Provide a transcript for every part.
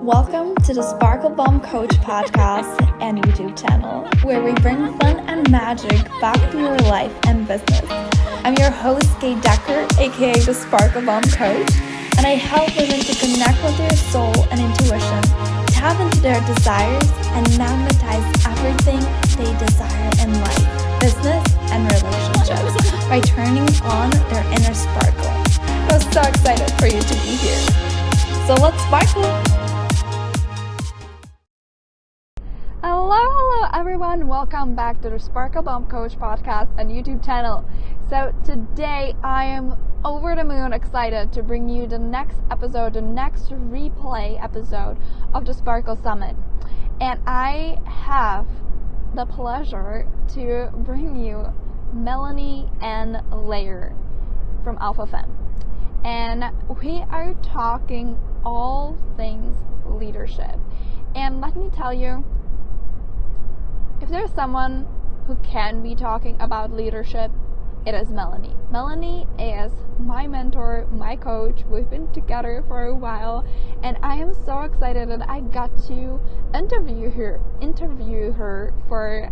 Welcome to the Sparkle Bomb Coach podcast and YouTube channel, where we bring fun and magic back to your life and business. I'm your host, Kay Decker, aka the Sparkle Bomb Coach, and I help women to connect with their soul and intuition, tap into their desires, and magnetize everything they desire in life, business, and relationships by turning on their inner sparkle. I'm so excited for you to be here. So let's sparkle! Hello everyone, welcome back to the Sparkle Bomb Coach podcast and YouTube channel. So today I am over the moon excited to bring you the next episode, the next replay episode of the Sparkle Summit. And I have the pleasure to bring you Melanie Ann Layer from Alpha Femme. And we are talking all things leadership. And let me tell you, if there's someone who can be talking about leadership, it is Melanie. Melanie is my mentor, my coach. We've been together for a while, and I am so excited that I got to interview her for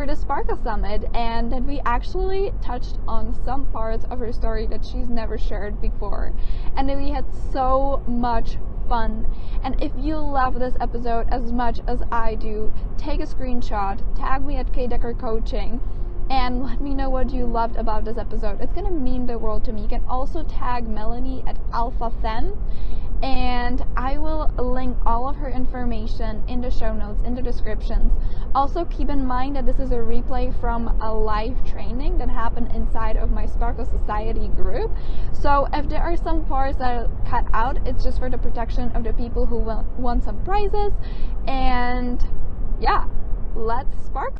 the Sparkle Summit, and that we actually touched on some parts of her story that she's never shared before, and that we had so much fun. And if you love this episode as much as I do, take a screenshot, tag me at KDecker Coaching, and let me know what you loved about this episode. It's gonna mean the world to me. You can also tag Melanie at Alpha Femme, and I will link all of her information in the show notes, in the descriptions. Also keep in mind that this is a replay from a live training that happened inside of my Sparkle Society group. So if there are some parts that are cut out, it's just for the protection of the people who won some prizes. And yeah, let's sparkle.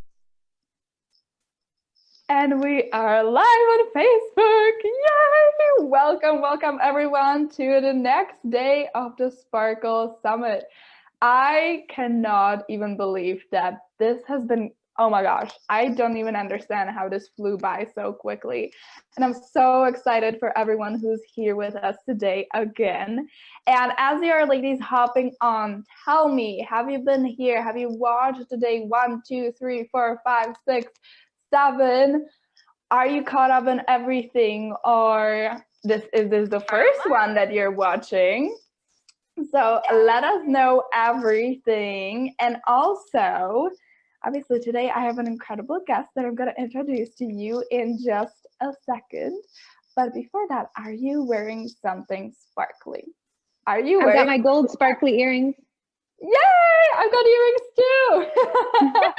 And we are live on Facebook. Yay! Welcome everyone to the next day of the Sparkle Summit. I cannot even believe that this has been, oh my gosh, I don't even understand how this flew by so quickly. And I'm so excited for everyone who's here with us today again. And as you are ladies hopping on, tell me, have you been here? Have you watched today 1, 2, 3, 4, 5, 6, 7? Are you caught up on everything, or is this the first one that you're watching? So let us know everything. And also, obviously today I have an incredible guest that I'm going to introduce to you in just a second. But before that, are you wearing something sparkly? I've got my gold sparkly earrings. Yay! I've got earrings too.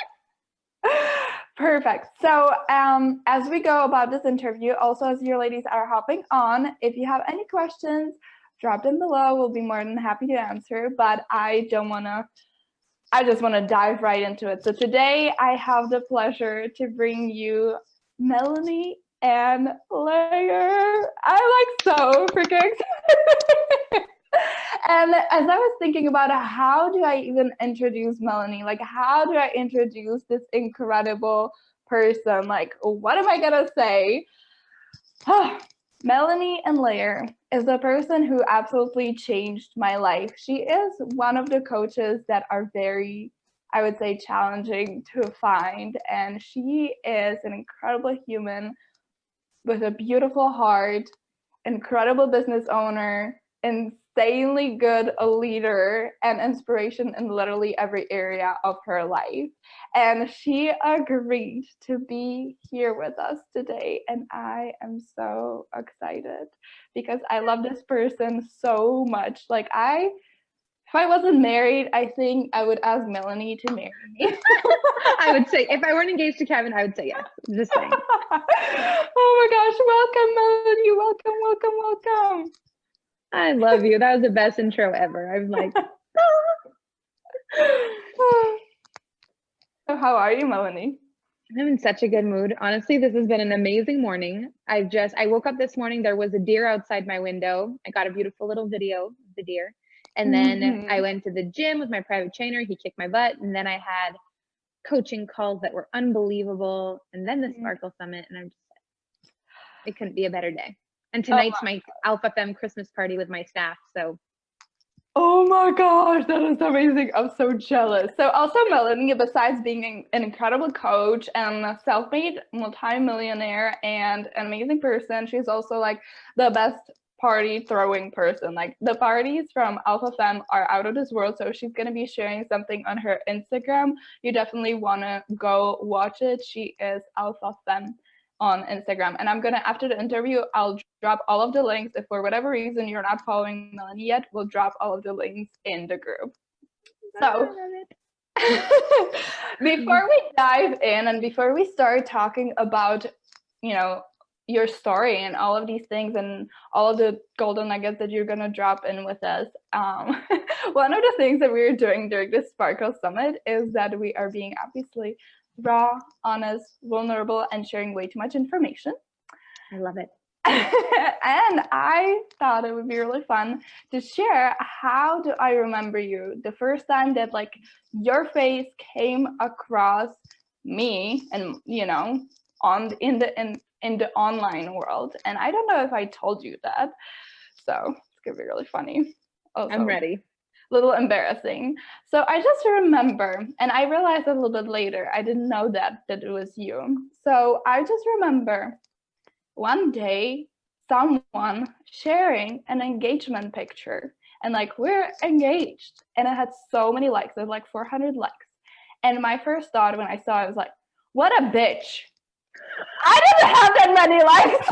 Perfect. So as we go about this interview, also as your ladies are hopping on, if you have any questions, drop them below. We'll be more than happy to answer, but I just want to dive right into it. So today I have the pleasure to bring you Melanie Ann Layer. I'm like so freaking excited. And as I was thinking about how do I even introduce Melanie, like how do I introduce this incredible person? Like, what am I gonna say? Melanie Ann Layer is the person who absolutely changed my life. She is one of the coaches that are very, I would say, challenging to find. And she is an incredible human with a beautiful heart, incredible business owner, insanely good a leader, and inspiration in literally every area of her life. And she agreed to be here with us today, and I am so excited because I love this person so much. Like if I wasn't married, I think I would ask Melanie to marry me. I would say, if I weren't engaged to Kevin, I would say yes. Just saying. Oh my gosh, welcome, Melanie. Welcome. I love you. That was the best intro ever. I'm like, So how are you, Melanie? I'm in such a good mood. Honestly, this has been an amazing morning. I woke up this morning, there was a deer outside my window. I got a beautiful little video of the deer. And then I went to the gym with my private trainer. He kicked my butt. And then I had coaching calls that were unbelievable. And then the Sparkle Summit. And I'm just like, it couldn't be a better day. And tonight's my Alpha Femme Christmas party with my staff. So Oh my gosh, that is amazing. I'm so jealous. So also Melanie, besides being an incredible coach and a self-made multi-millionaire and an amazing person, she's also like the best party throwing person. Like the parties from Alpha Femme are out of this world. So she's gonna be sharing something on her Instagram. You definitely wanna go watch it. She is Alpha Femme on Instagram. And I'm gonna, after the interview, I'll drop all of the links. If for whatever reason you're not following Melanie yet, we'll drop all of the links in the group. So before we dive in and before we start talking about, you know, your story and all of these things and all of the golden nuggets that you're going to drop in with us, one of the things that we're doing during this Sparkle Summit is that we are being obviously raw, honest, vulnerable, and sharing way too much information. I love it. And I thought it would be really fun to share how do I remember you the first time that like your face came across me and in the online world. And I don't know if I told you that, so it's gonna be really funny. Also, I'm ready. A little embarrassing. So I just remember, and I realized a little bit later, I didn't know that it was you. So I just remember one day someone sharing an engagement picture and like we're engaged, and it had so many likes. It had like 400 likes. And my first thought when I saw it was like, what a bitch. I didn't have that many likes.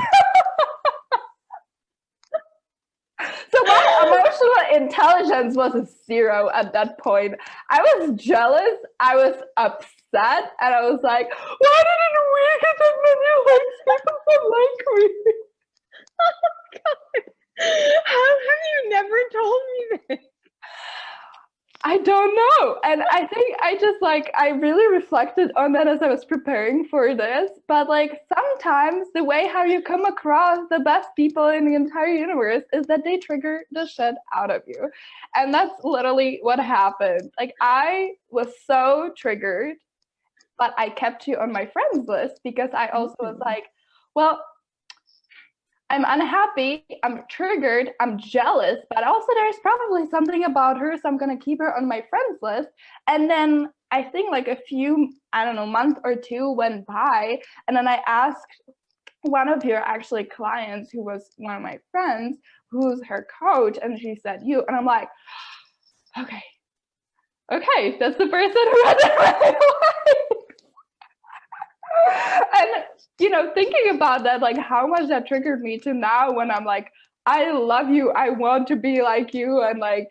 So my emotional intelligence was a 0 at that point. I was jealous, I was upset, and I was like, why didn't we get that many likes? People don't like me. Oh God. How have you never told me this? I don't know. And I think I really reflected on that as I was preparing for this. But like sometimes the way how you come across the best people in the entire universe is that they trigger the shit out of you. And that's literally what happened. Like I was so triggered, but I kept you on my friends list because I also was like, well, I'm unhappy, I'm triggered, I'm jealous, but also there's probably something about her, so I'm gonna keep her on my friends list. And then I think like a few, I don't know, month or two went by, and then I asked one of your actually clients who was one of my friends, who's her coach, and she said you, and I'm like, okay, that's the person who has it. And thinking about that, like how much that triggered me to now when I'm like, I love you, I want to be like you, and like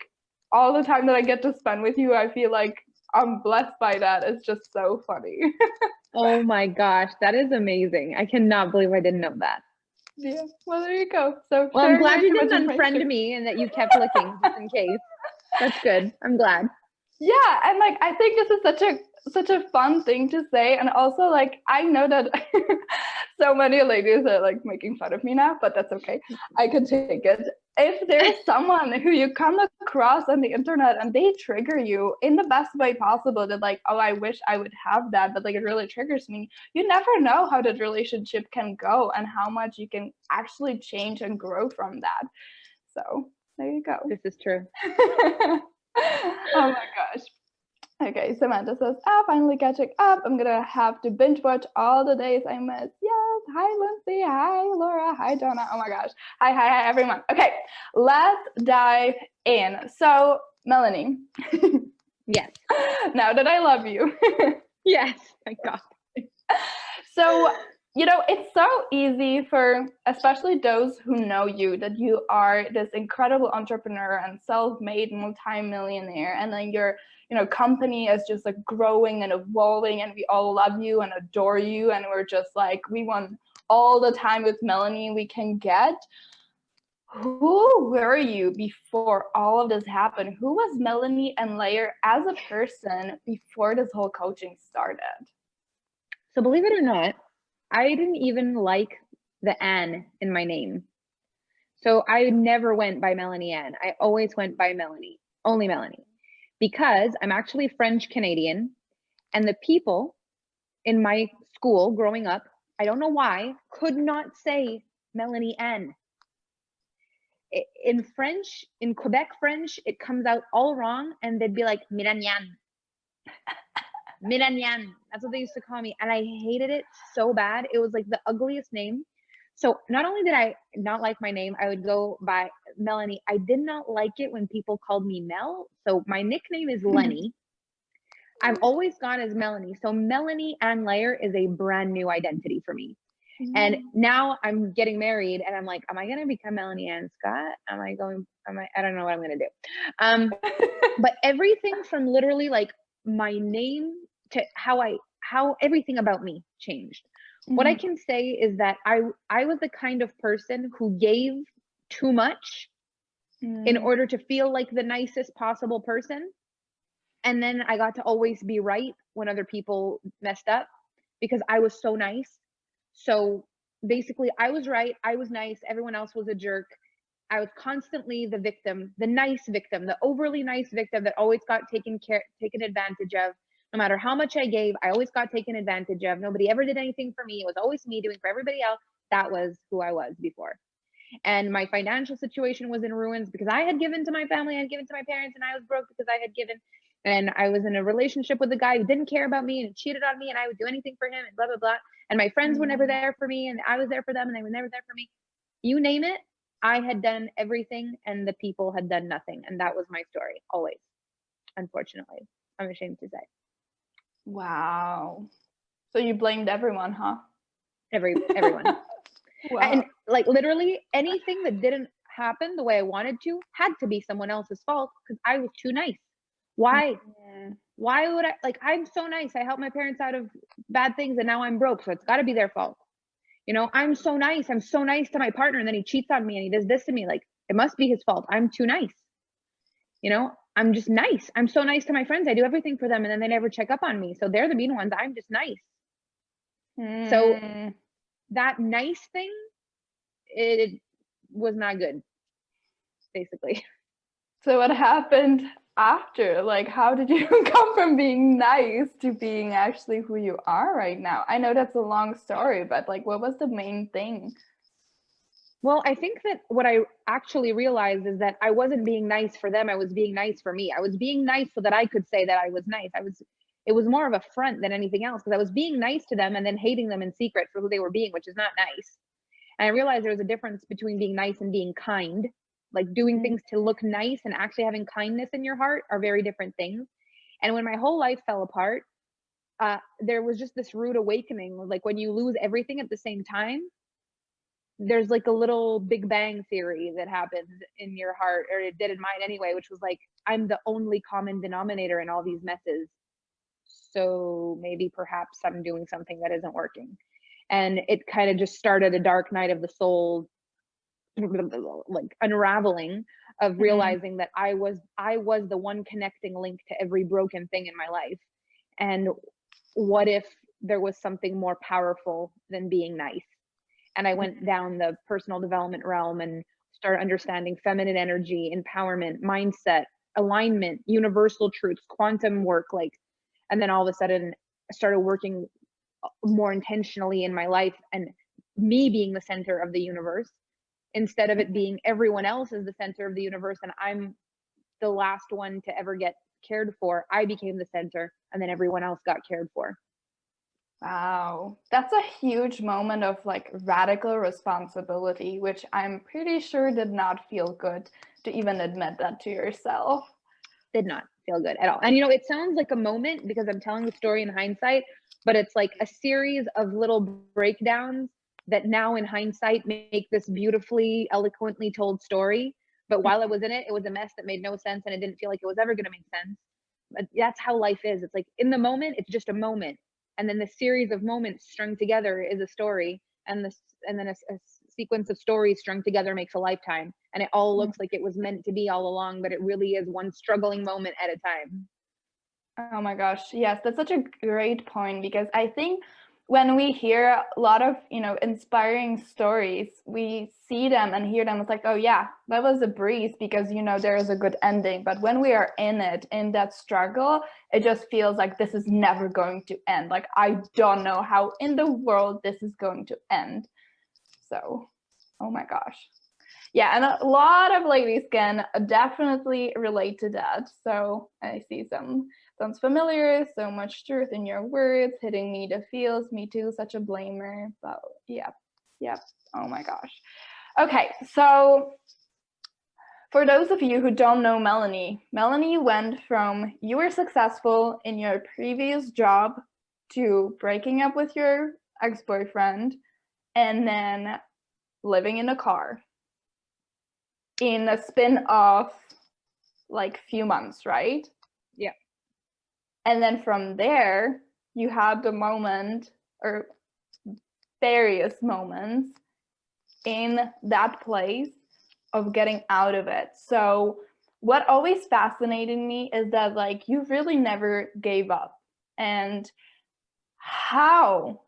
all the time that I get to spend with you, I feel like I'm blessed by that. It's just so funny. Oh my gosh, that is amazing. I cannot believe I didn't know that. Yeah, well, there you go. So well, I'm glad you didn't unfriend me and that you kept looking just in case. That's good. I'm glad. Yeah, and like I think this is such a fun thing to say, and also like I know that so many ladies are like making fun of me now, but that's okay. I can take it. If there's someone who you come across on the internet and they trigger you in the best way possible, that like, oh, I wish I would have that, but like it really triggers me, you never know how that relationship can go and how much you can actually change and grow from that. So there you go. This is true. Oh my gosh. Okay, Samantha says, finally catching up. I'm gonna have to binge watch all the days I miss. Yes. Hi, Lindsay. Hi, Laura. Hi, Donna. Oh my gosh. Hi, everyone. Okay, let's dive in. So, Melanie. Yes. Now that I love you. Yes. Thank God. So, it's so easy for especially those who know you that you are this incredible entrepreneur and self-made multi-millionaire, and then your company is just like growing and evolving, and we all love you and adore you, and we're just like, we want all the time with Melanie we can get. Who were you before all of this happened? Who was Melanie Ann Layer as a person before this whole coaching started? So believe it or not, I didn't even like the Ann in my name. So I never went by Melanie Ann. I always went by Melanie, only Melanie, because I'm actually French Canadian, and the people in my school growing up, I don't know why, could not say Melanie Ann. in French, in Quebec French, it comes out all wrong, and they'd be like Melanie Ann. Melanie Ann. That's what they used to call me, and I hated it so bad. It was like the ugliest name. So not only did I not like my name, I would go by Melanie. I did not like it when people called me Mel. So my nickname is Lenny. I've always gone as Melanie. So Melanie Ann Layer is a brand new identity for me. And now I'm getting married and I'm like, am I going to become Melanie Ann Scott? I don't know what I'm going to do. But everything from literally like my name to how everything about me changed. What I can say is that I was the kind of person who gave too much in order to feel like the nicest possible person. And then I got to always be right when other people messed up because I was so nice. So basically I was right, I was nice, everyone else was a jerk. I was constantly the victim, the nice victim, the overly nice victim that always got taken advantage of. No matter how much I gave, I always got taken advantage of. Nobody ever did anything for me. It was always me doing for everybody else. That was who I was before. And my financial situation was in ruins because I had given to my family, I had given to my parents, and I was broke because I had given. And I was in a relationship with a guy who didn't care about me and cheated on me, and I would do anything for him and blah, blah, blah. And my friends were never there for me, and I was there for them, and they were never there for me. You name it, I had done everything, and the people had done nothing. And that was my story, always, unfortunately. I'm ashamed to say. Wow. So you blamed everyone, huh? Everyone. Wow. And like literally anything that didn't happen the way I wanted to had to be someone else's fault because I was too nice. Why would I, like, I'm so nice. I helped my parents out of bad things and now I'm broke. So it's got to be their fault. You know, I'm so nice to my partner and then he cheats on me and he does this to me. Like, it must be his fault. I'm too nice. You know, I'm just nice. I'm so nice to my friends. I do everything for them and then they never check up on me. So they're the mean ones. I'm just nice. So that nice thing, it was not good, basically. So what happened after? Like, how did you come from being nice to being actually who you are right now? I know that's a long story, but like, what was the main thing? Well, I think that what I actually realized is that I wasn't being nice for them. I was being nice for me. I was being nice so that I could say that I was nice. It was more of a front than anything else because I was being nice to them and then hating them in secret for who they were being, which is not nice. And I realized there was a difference between being nice and being kind. Like doing things to look nice and actually having kindness in your heart are very different things. And when my whole life fell apart, there was just this rude awakening. Like when you lose everything at the same time, there's like a little Big Bang theory that happens in your heart, or it did in mine anyway, which was like, I'm the only common denominator in all these messes. So maybe perhaps I'm doing something that isn't working. And it kind of just started a dark night of the soul, like unraveling of realizing that I was the one connecting link to every broken thing in my life. And what if there was something more powerful than being nice? And I went down the personal development realm and started understanding feminine energy, empowerment, mindset, alignment, universal truths, quantum work, like, and then all of a sudden I started working more intentionally in my life and me being the center of the universe instead of it being everyone else is the center of the universe and I'm the last one to ever get cared for. I became the center and then everyone else got cared for. Wow, that's a huge moment of like radical responsibility, which I'm pretty sure did not feel good to even admit that to yourself. Did not feel good at all. And you know, it sounds like a moment because I'm telling the story in hindsight, but it's like a series of little breakdowns that now in hindsight make this beautifully, eloquently told story. But while I was in it, it was a mess that made no sense and it didn't feel like it was ever going to make sense. But that's how life is. It's like in the moment, it's just a moment. And then the series of moments strung together is a story. And then a sequence of stories strung together makes a lifetime. And it all looks like it was meant to be all along, but it really is one struggling moment at a time. Oh my gosh, yes, that's such a great point because I think when we hear a lot of, inspiring stories, we see them and hear them, it's like, oh yeah, that was a breeze because, there is a good ending. But when we are in it, in that struggle, it just feels like this is never going to end. Like, I don't know how in the world this is going to end. So, oh my gosh. Yeah, and a lot of ladies can definitely relate to that. So I see sounds familiar, so much truth in your words, hitting me the feels, me too, such a blamer. But yeah, oh my gosh. Okay, so for those of you who don't know Melanie went from you were successful in your previous job to breaking up with your ex-boyfriend and then living in a car in a spin of like few months, right? Yeah. And then from there, you had the moment or various moments in that place of getting out of it. So what always fascinated me is that like you really never gave up. And how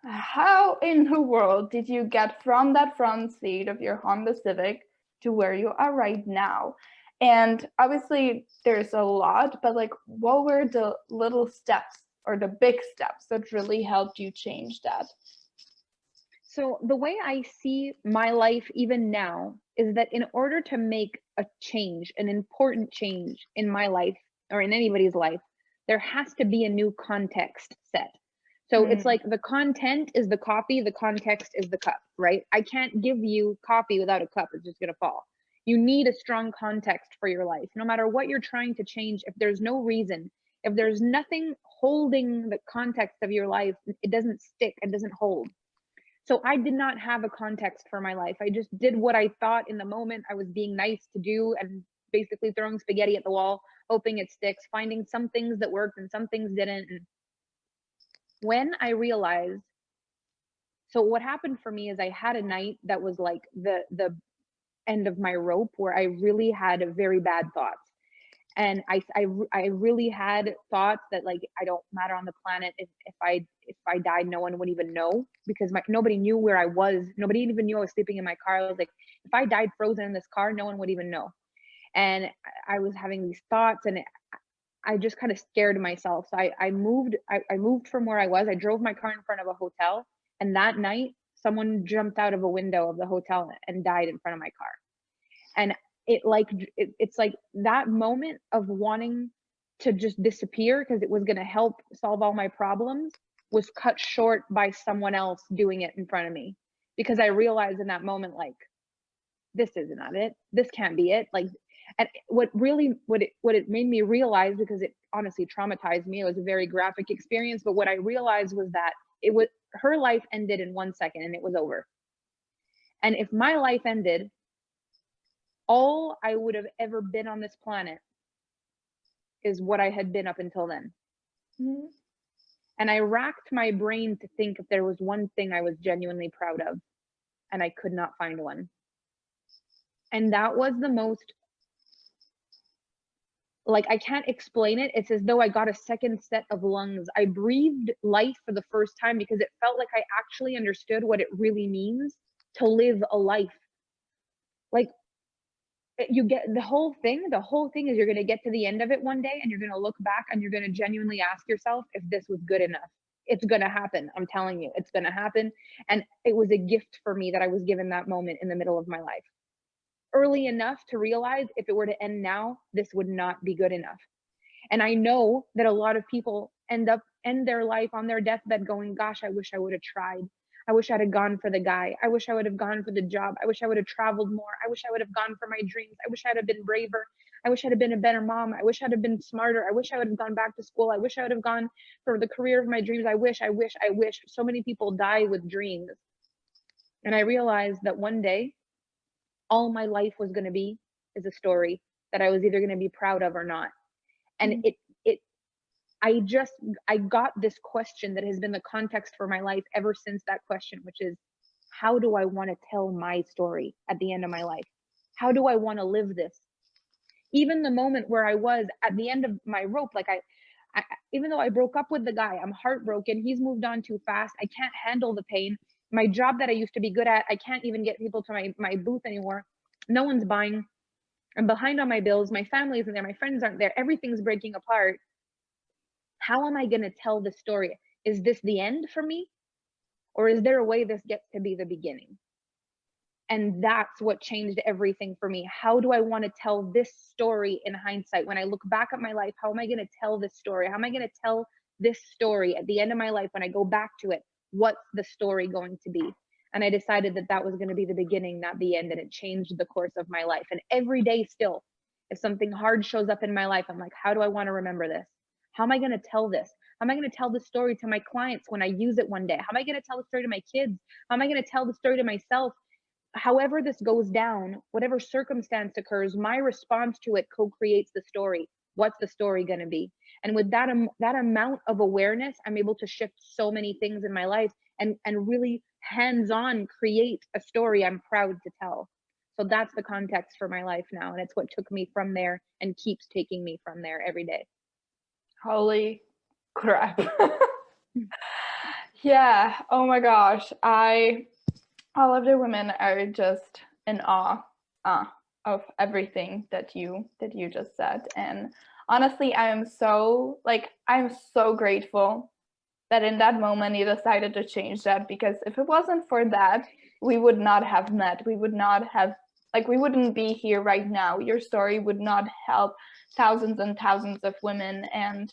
in the world did you get from that front seat of your Honda Civic to where you are right now? And obviously there's a lot, but like what were the little steps or the big steps that really helped you change that? So the way I see my life even now is that in order to make a change, an important change in my life or in anybody's life, there has to be a new context set. So it's like the content is the coffee, the context is the cup, right? I can't give you coffee without a cup. It's just going to fall. You need a strong context for your life. No matter what you're trying to change, if there's no reason, if there's nothing holding the context of your life, it doesn't stick, it doesn't hold. So I did not have a context for my life. I just did what I thought in the moment I was being nice to do, and basically throwing spaghetti at the wall, hoping it sticks, finding some things that worked and some things didn't. And when I realized, so what happened for me is I had a night that was like the end of my rope, where I really had very bad thoughts. And I really had thoughts that like I don't matter on the planet. If I died, no one would even know, because nobody knew where I was. Nobody even knew I was sleeping in my car. I was like, if I died frozen in this car, no one would even know. And I was having these thoughts, and I just kind of scared myself. So I moved from where I was. I drove my car in front of a hotel, and that night someone jumped out of a window of the hotel and died in front of my car. And it's like that moment of wanting to just disappear because it was going to help solve all my problems was cut short by someone else doing it in front of me, because I realized in that moment, like, this is not it, this can't be it. Like, and what it made me realize, because it honestly traumatized me, it was a very graphic experience, but what I realized was that her life ended in 1 second and it was over. And if my life ended, all I would have ever been on this planet is what I had been up until then. Mm-hmm. And I racked my brain to think if there was one thing I was genuinely proud of, and I could not find one. And that was the most, like, I can't explain it. It's as though I got a second set of lungs. I breathed life for the first time, because it felt like I actually understood what it really means to live a life. Like, you get the whole thing is you're going to get to the end of it one day, and you're going to look back and you're going to genuinely ask yourself if this was good enough. It's going to happen. I'm telling you, it's going to happen. And it was a gift for me that I was given that moment in the middle of my life, early enough to realize if it were to end now, this would not be good enough. And I know that a lot of people end their life on their deathbed going, gosh, I wish I would have tried. I wish I'd have gone for the guy. I wish I would have gone for the job. I wish I would have traveled more. I wish I would have gone for my dreams. I wish I'd have been braver. I wish I'd have been a better mom. I wish I'd have been smarter. I wish I would have gone back to school. I wish I would have gone for the career of my dreams. I wish. So many people die with dreams. And I realized that one day, all my life was going to be is a story that I was either going to be proud of or not. And I got this question that has been the context for my life ever since that question, which is, how do I want to tell my story at the end of my life? How do I want to live this? Even the moment where I was at the end of my rope, like I even though I broke up with the guy, I'm heartbroken. He's moved on too fast. I can't handle the pain. My job that I used to be good at, I can't even get people to my booth anymore. No one's buying. I'm behind on my bills. My family isn't there. My friends aren't there. Everything's breaking apart. How am I going to tell the story? Is this the end for me? Or is there a way this gets to be the beginning? And that's what changed everything for me. How do I want to tell this story in hindsight? When I look back at my life, how am I going to tell this story? How am I going to tell this story at the end of my life when I go back to it? What's the story going to be? And I decided that that was going to be the beginning, not the end. And it changed the course of my life. And every day still, if something hard shows up in my life, I'm like, how do I want to remember this? How am I going to tell this? How am I going to tell the story to my clients when I use it one day? How am I going to tell the story to my kids? How am I going to tell the story to myself? However this goes down, whatever circumstance occurs, my response to it co-creates the story. What's the story going to be? And with that amount of awareness, I'm able to shift so many things in my life and really hands-on create a story I'm proud to tell. So that's the context for my life now, and it's what took me from there and keeps taking me from there every day. Holy crap. Yeah, oh my gosh, all of the women are just in awe of everything that you just said. And honestly, I'm so grateful that in that moment you decided to change that, because if it wasn't for that, we would not have met. We wouldn't be here right now. Your story would not help thousands and thousands of women. And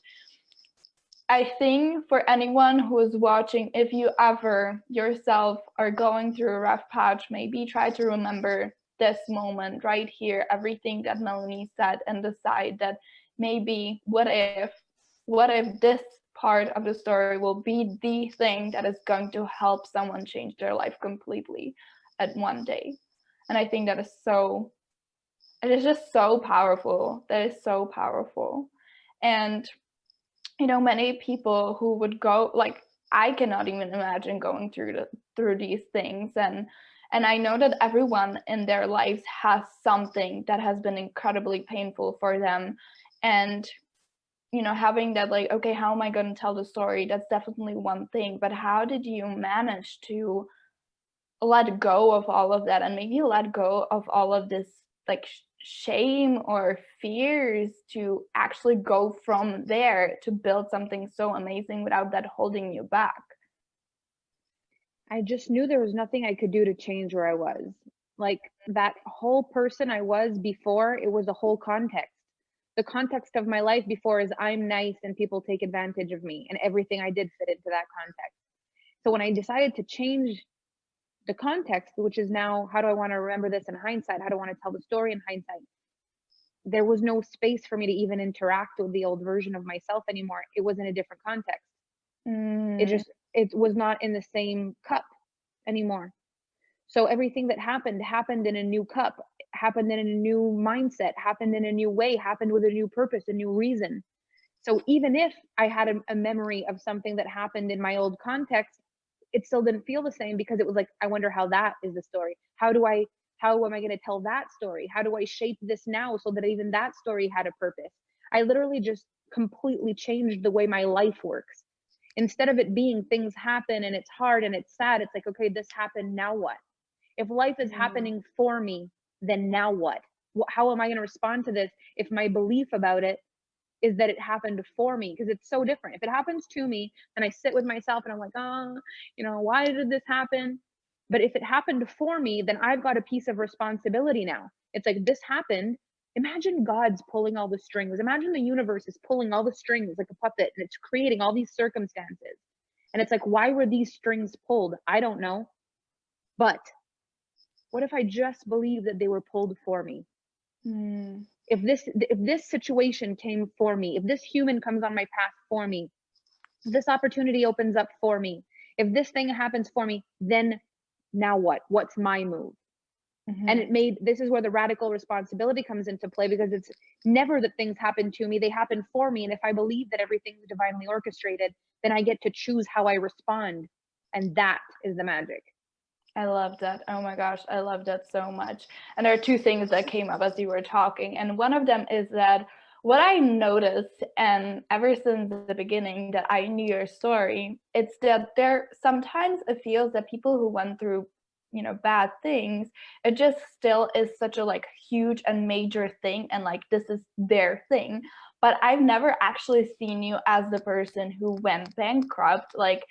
I think for anyone who is watching, if you ever yourself are going through a rough patch, maybe try to remember this moment right here, everything that Melanie said, and decide that maybe what if this part of the story will be the thing that is going to help someone change their life completely at one day. And I think it is just so powerful. That is so powerful. And many people who would go, like, I cannot even imagine going through these things, and I know that everyone in their lives has something that has been incredibly painful for them, and having that, like, okay, how am I going to tell the story? That's definitely one thing, but how did you manage to let go of all of that, and maybe let go of all of this, like, shame or fears, to actually go from there to build something so amazing without that holding you back? I just knew there was nothing I could do to change where I was. Like, that whole person I was before, it was a whole context. The context of my life before is I'm nice and people take advantage of me, and everything I did fit into that context. So when I decided to change the context, which is now, how do I want to remember this in hindsight? How do I want to tell the story in hindsight? There was no space for me to even interact with the old version of myself anymore. It was in a different context. It was not in the same cup anymore. So everything that happened in a new cup, happened in a new mindset, happened in a new way, happened with a new purpose, a new reason. So even if I had a memory of something that happened in my old context, it still didn't feel the same, because it was like, I wonder how that is the story. How am I going to tell that story? How do I shape this now so that even that story had a purpose? I literally just completely changed the way my life works. Instead of it being things happen and it's hard and it's sad, it's like, okay, this happened, now what? If life is happening for me, then now what? How am I going to respond to this if my belief about it is that it happened for me? Because it's so different. If it happens to me, then I sit with myself and I'm like, why did this happen? But if it happened for me, then I've got a piece of responsibility now. It's like, this happened. Imagine God's pulling all the strings. Imagine the universe is pulling all the strings like a puppet, and it's creating all these circumstances. And it's like, why were these strings pulled? I don't know. But what if I just believe that they were pulled for me? If this situation came for me, if this human comes on my path for me, if this opportunity opens up for me, if this thing happens for me, then now what? What's my move? And this is where the radical responsibility comes into play, because it's never that things happen to me, they happen for me. And if I believe that everything's divinely orchestrated, then I get to choose how I respond. And that is the magic. I love that. Oh my gosh, I love that so much. And there are two things that came up as you were talking. And one of them is that what I noticed, and ever since the beginning that I knew your story, it's that there sometimes it feels that people who went through, bad things, it just still is such a, like, huge and major thing, and like this is their thing. But I've never actually seen you as the person who went bankrupt. Like,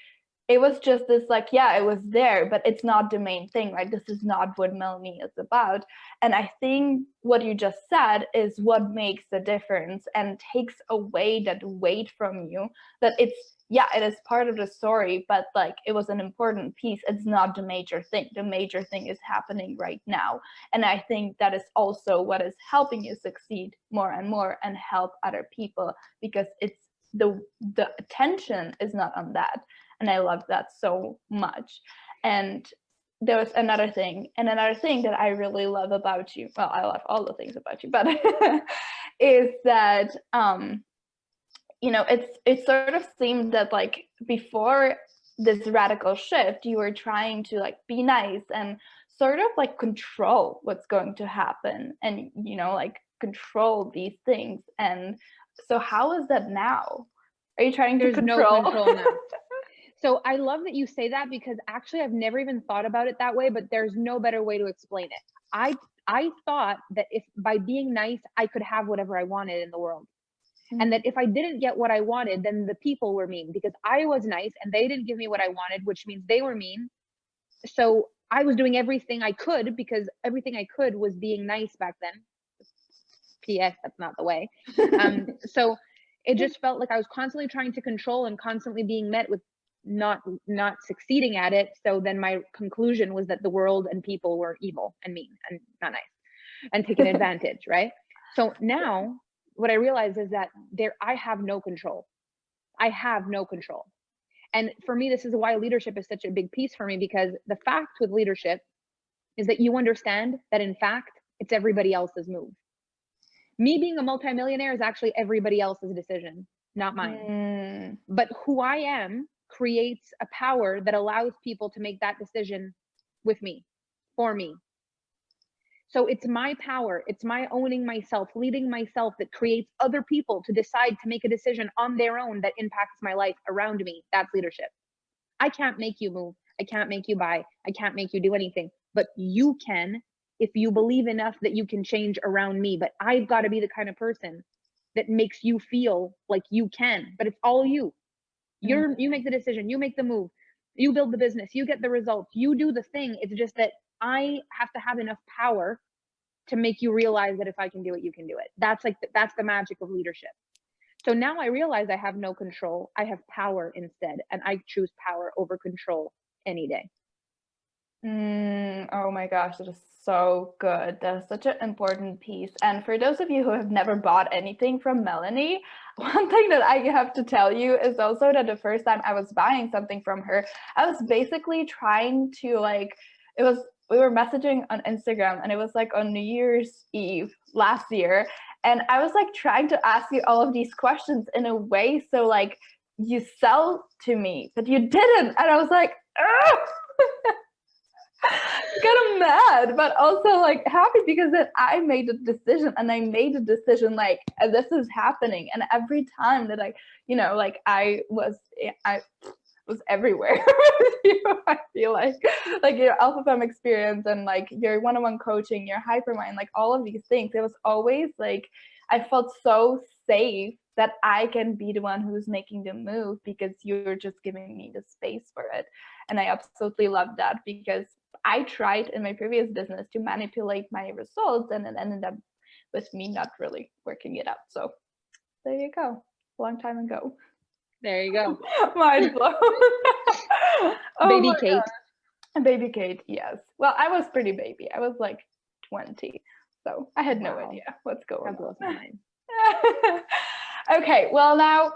it was just this like, yeah, it was there, but it's not the main thing. Like, this is not what Melanie is about. And I think what you just said is what makes the difference and takes away that weight from you, that it's, yeah, it is part of the story, but like, it was an important piece. It's not the major thing. The major thing is happening right now. And I think that is also what is helping you succeed more and more and help other people, because it's the attention is not on that. And I love that so much. And there was another thing that I really love about you. Well, I love all the things about you, but is that, you know, it sort of seemed that like before this radical shift, you were trying to like be nice and sort of like control what's going to happen, and, you know, like control these things. And so how is that now? Are you trying to control? There's no control now. So I love that you say that, because actually I've never even thought about it that way, but there's no better way to explain it. I thought that if by being nice, I could have whatever I wanted in the world. Mm-hmm. And that if I didn't get what I wanted, then the people were mean, because I was nice and they didn't give me what I wanted, which means they were mean. So I was doing everything I could, because everything I could was being nice back then. P.S. That's not the way. So it just felt like I was constantly trying to control and constantly being met with not succeeding at it. So then my conclusion was that the world and people were evil and mean and not nice and taking advantage, right? So now what I realize is that I have no control. I have no control. And for me, this is why leadership is such a big piece for me, because the fact with leadership is that you understand that in fact, it's everybody else's move. Me being a multimillionaire is actually everybody else's decision, not mine. But who I am creates a power that allows people to make that decision with me, for me. So it's my power, it's my owning myself, leading myself, that creates other people to decide to make a decision on their own that impacts my life around me. That's leadership. I can't make you move. I can't make you buy. I can't make you do anything, but you can, if you believe enough that you can change around me. But I've got to be the kind of person that makes you feel like you can, but it's all you. You make the decision, you make the move, you build the business, you get the results, you do the thing. It's just that I have to have enough power to make you realize that if I can do it, you can do it. That's the magic of leadership. So now I realize I have no control. I have power instead, and I choose power over control any day. Oh my gosh, that is so good. That is such an important piece. And for those of you who have never bought anything from Melanie, one thing that I have to tell you is also that the first time I was buying something from her, I was basically trying to we were messaging on Instagram, and it was like on New Year's Eve last year. And I was like trying to ask you all of these questions in a way so like you sell to me, but you didn't. And I was like, kind of mad, but also like happy, because then I made a decision, and I made a decision like, this is happening. And every time that I, you know, like I was everywhere with you. I feel like your Alpha Femme experience and like your one-on-one coaching, your Hypermind, like all of these things, it was always like I felt so safe that I can be the one who's making the move, because you're just giving me the space for it. And I absolutely love that, because I tried in my previous business to manipulate my results, and it ended up with me not really working it out. So there you go. A long time ago. There you go. Mind blown. Baby Kate. God. Baby Kate, yes. Well, I was pretty baby. I was like 20. So I had no idea what's going on. Okay, well now,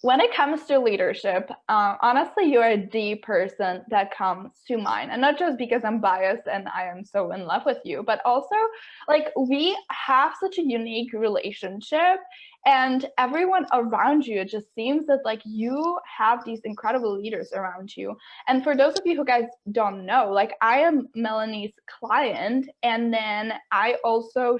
when it comes to leadership, honestly, you are the person that comes to mind. And not just because I'm biased and I am so in love with you, but also like we have such a unique relationship, and everyone around you, it just seems that like you have these incredible leaders around you. And for those of you who guys don't know, like I am Melanie's client, and then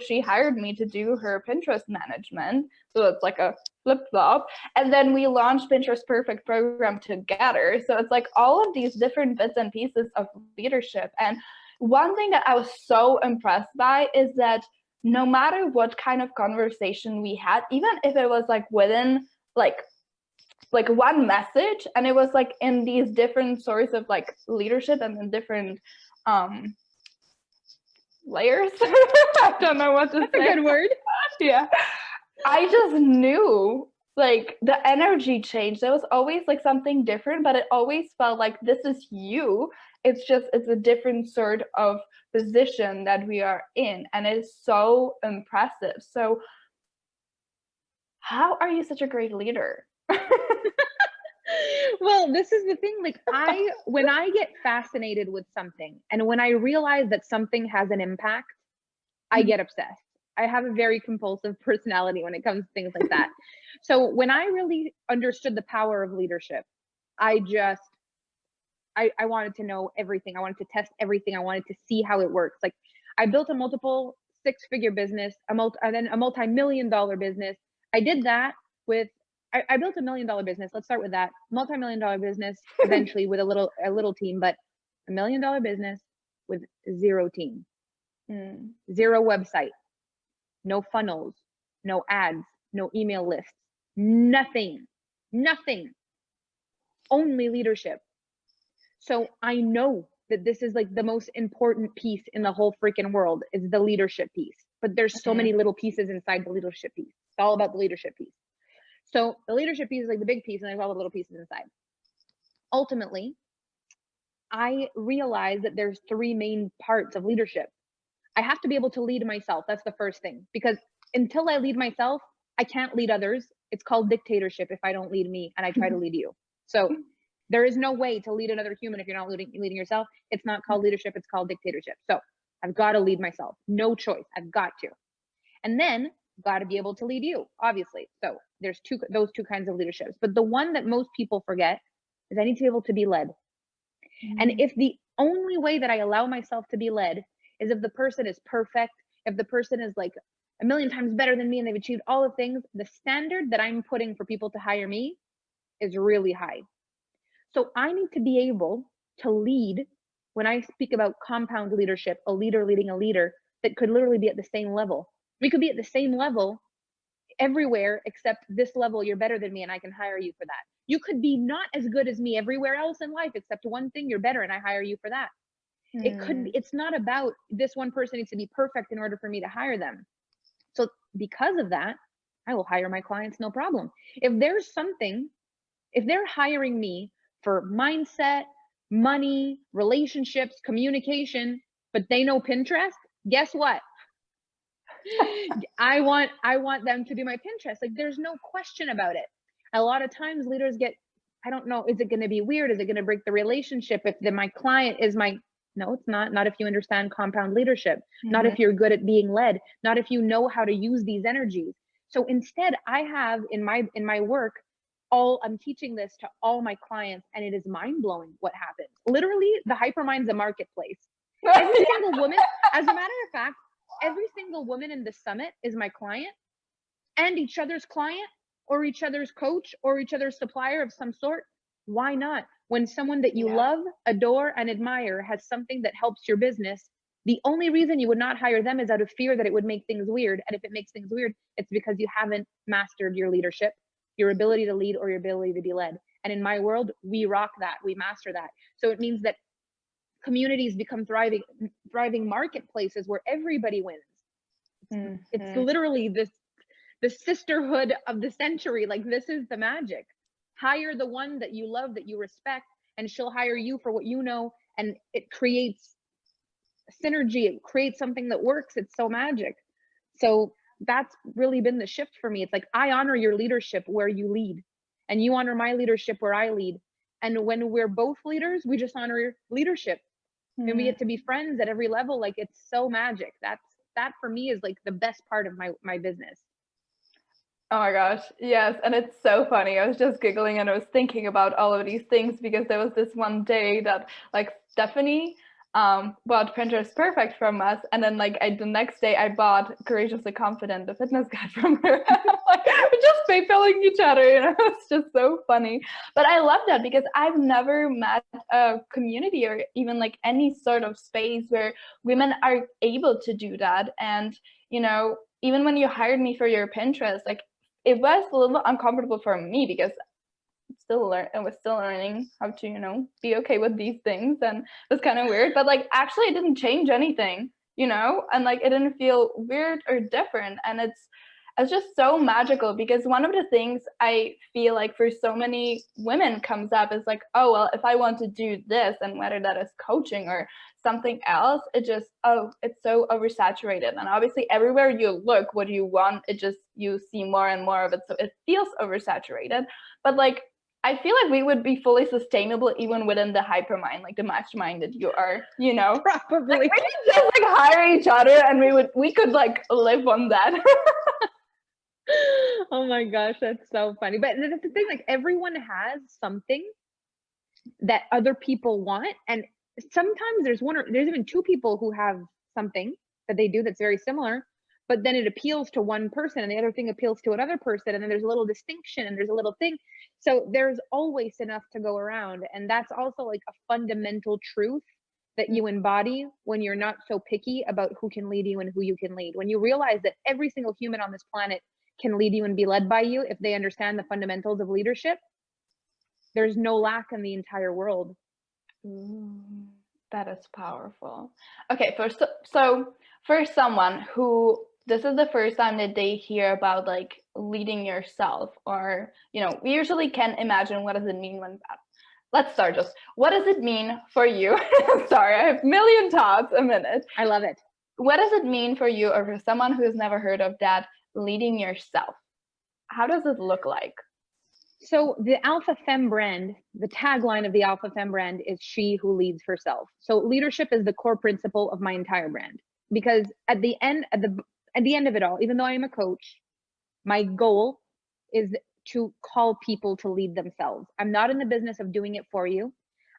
she hired me to do her Pinterest management. So it's like a flip-flop. And then we launched Pinterest Perfect program together. So it's like all of these different bits and pieces of leadership. And one thing that I was so impressed by is that no matter what kind of conversation we had, even if it was like within like like one message, and it was like in these different sorts of like leadership and in different layers. I don't know what to say. That's a good word. Yeah. I just knew like the energy changed. There was always like something different, but it always felt like this is you. It's a different sort of position that we are in, and it is so impressive. So how are you such a great leader? Well, this is the thing. Like when I get fascinated with something and when I realize that something has an impact, I get obsessed. I have a very compulsive personality when it comes to things like that. So when I really understood the power of leadership, I wanted to know everything. I wanted to test everything. I wanted to see how it works. Like I built a multiple six-figure business, and then a multi-million-dollar business. I did that with I built $1 million business. Let's start with that. Multi-million-dollar business eventually with a little team, but $1 million business with zero team, zero website, no funnels, no ads, no email lists, nothing, only leadership. So I know that this is like the most important piece in the whole freaking world is the leadership piece. But there's so many little pieces inside the leadership piece. It's all about the leadership piece. So the leadership piece is like the big piece, and there's all the little pieces inside. Ultimately, I realized that there's 3 main parts of leadership. I have to be able to lead myself. That's the first thing. Because until I lead myself, I can't lead others. It's called dictatorship if I don't lead me and I try to lead you. So there is no way to lead another human if you're not leading yourself. It's not called leadership. It's called dictatorship. So I've got to lead myself. No choice. I've got to. And then got to be able to lead you, obviously. So there's those two kinds of leaderships. But the one that most people forget is I need to be able to be led. And if the only way that I allow myself to be led is if the person is perfect, if the person is like a million times better than me and they've achieved all the things, the standard that I'm putting for people to hire me is really high. So I need to be able to lead. When I speak about compound leadership, a leader leading a leader, that could literally be at the same level. We could be at the same level everywhere except this level, you're better than me and I can hire you for that. You could be not as good as me everywhere else in life except one thing, you're better and I hire you for that. It could be, it's not about this one person needs to be perfect in order for me to hire them. So because of that, I will hire my clients no problem. If they're hiring me for mindset, money, relationships, communication, but they know Pinterest, guess what? I want them to do my Pinterest. Like there's no question about it. A lot of times leaders get, I don't know, is it going to be weird? Is it going to break the relationship if my client is my, no, it's not. Not if you understand compound leadership, not if you're good at being led, not if you know how to use these energies. So instead I have in my work, I'm teaching this to all my clients, and it is mind blowing what happens. Literally the hypermind's a marketplace. Every single woman, as a matter of fact, every single woman in the summit is my client and each other's client or each other's coach or each other's supplier of some sort. Why not? When someone that you love, adore, and admire has something that helps your business, the only reason you would not hire them is out of fear that it would make things weird. And if it makes things weird, it's because you haven't mastered your leadership, your ability to lead, or your ability to be led. And in my world, we rock that, we master that. So it means that communities become thriving marketplaces where everybody wins. It's literally the sisterhood of the century. Like this is the magic. Hire the one that you love, that you respect, and she'll hire you for what you know. And it creates synergy. It creates something that works. It's so magic. So that's really been the shift for me. It's like, I honor your leadership where you lead, and you honor my leadership where I lead. And when we're both leaders, we just honor leadership. And we get to be friends at every level. Like it's so magic. That for me is like the best part of my business. Oh my gosh, yes. And it's so funny. I was just giggling and I was thinking about all of these things because there was this one day that like Stephanie bought Pinterest Perfect from us, and then like the next day I bought Courageously Confident, the fitness guide from her. Like we're just PayPaling each other, you know. It's just so funny. But I love that because I've never met a community or even like any sort of space where women are able to do that. And you know, even when you hired me for your Pinterest, like it was a little uncomfortable for me because I was still learning how to, be okay with these things, and it was kind of weird, but like actually it didn't change anything, and like it didn't feel weird or different. And it's just so magical, because one of the things I feel like for so many women comes up is like, oh, well, if I want to do this, and whether that is coaching or something else, it's so oversaturated. And obviously everywhere you look, what you want, you see more and more of it. So it feels oversaturated. But like, I feel like we would be fully sustainable even within the hypermind, like the mastermind that you are, Probably. Like, we could just like hire each other, and we could like live on that. Oh my gosh, that's so funny. But that's the thing, like everyone has something that other people want, and sometimes there's even two people who have something that they do that's very similar, but then it appeals to one person and the other thing appeals to another person, and then there's a little distinction and there's a little thing. So there's always enough to go around, and that's also like a fundamental truth that you embody when you're not so picky about who can lead you and who you can lead. When you realize that every single human on this planet can lead you and be led by you if they understand the fundamentals of leadership, there's no lack in the entire world. That is powerful. Okay, so for someone who this is the first time that they hear about like leading yourself, or we usually can imagine what does it mean when that. Let's start just what does it mean for you? Sorry, I have a million thoughts a minute. I love it. What does it mean for you, or for someone who has never heard of that, leading yourself? How does it look like? So the Alpha Femme brand, the tagline of the Alpha Femme brand is she who leads herself. So leadership is the core principle of my entire brand, because at the end of it all, even though I am a coach, my goal is to call people to lead themselves. I'm not in the business of doing it for you.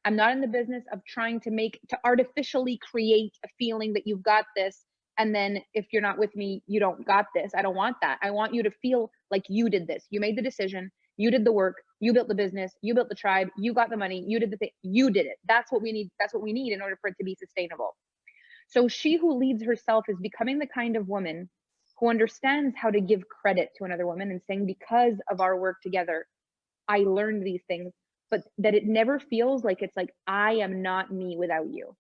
I'm not in the business of trying to artificially create a feeling that you've got this, and then if you're not with me, you don't got this. I don't want that. I want you to feel like you did this. You made the decision. You did the work. You built the business. You built the tribe. You got the money. You did the thing. You did it. That's what we need. That's what we need in order for it to be sustainable. So she who leads herself is becoming the kind of woman who understands how to give credit to another woman and saying, because of our work together, I learned these things, but that it never feels like it's like, I am not me without you.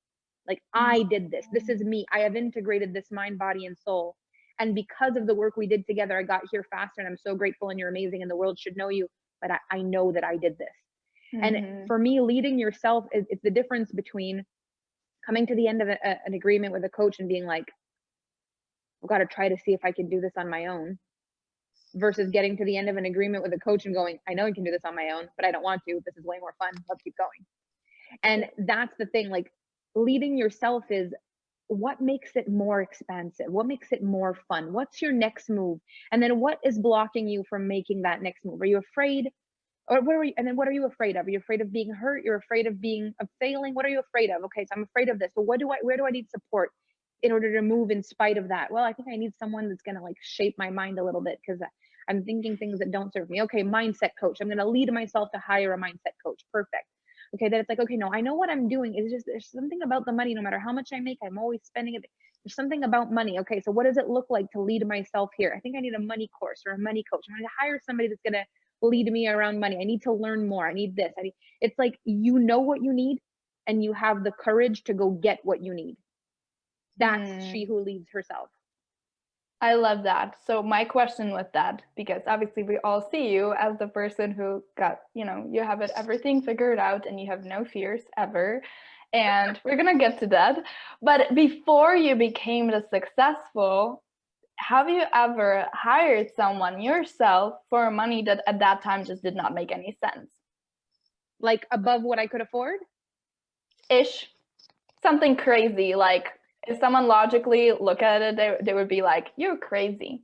Like, I did this. This is me. I have integrated this mind, body, and soul. And because of the work we did together, I got here faster, and I'm so grateful, and you're amazing, and the world should know you, but I know that I did this. And for me, leading yourself it's the difference between coming to the end of an agreement with a coach and being like, I've got to try to see if I can do this on my own, versus getting to the end of an agreement with a coach and going, I know I can do this on my own, but I don't want to. This is way more fun. Let's keep going. And that's the thing, like leading yourself is what makes it more expansive? What makes it more fun? What's your next move? And then what is blocking you from making that next move? Are you afraid? Or what are you afraid of? Are you afraid of being hurt? You're afraid of failing? What are you afraid of? Okay, so I'm afraid of this. So where do I need support in order to move in spite of that? Well, I think I need someone that's going to like shape my mind a little bit, because I'm thinking things that don't serve me. Okay, mindset coach. I'm going to lead myself to hire a mindset coach. Perfect. Okay, then it's like, okay, no, I know what I'm doing. It's just, there's something about the money. No matter how much I make, I'm always spending it. There's something about money. Okay, so what does it look like to lead myself here? I think I need a money course or a money coach. I'm going to hire somebody that's going to lead me around money. I need to learn more. I need this. It's like, you know what you need, and you have the courage to go get what you need. That's she who leads herself. I love that. So my question with that, because obviously we all see you as the person who got, you have everything figured out and you have no fears ever. And we're going to get to that. But before you became the successful, have you ever hired someone yourself for money that at that time just did not make any sense? Like above what I could afford? Ish. Something crazy, like if someone logically look at it, they would be like, you're crazy.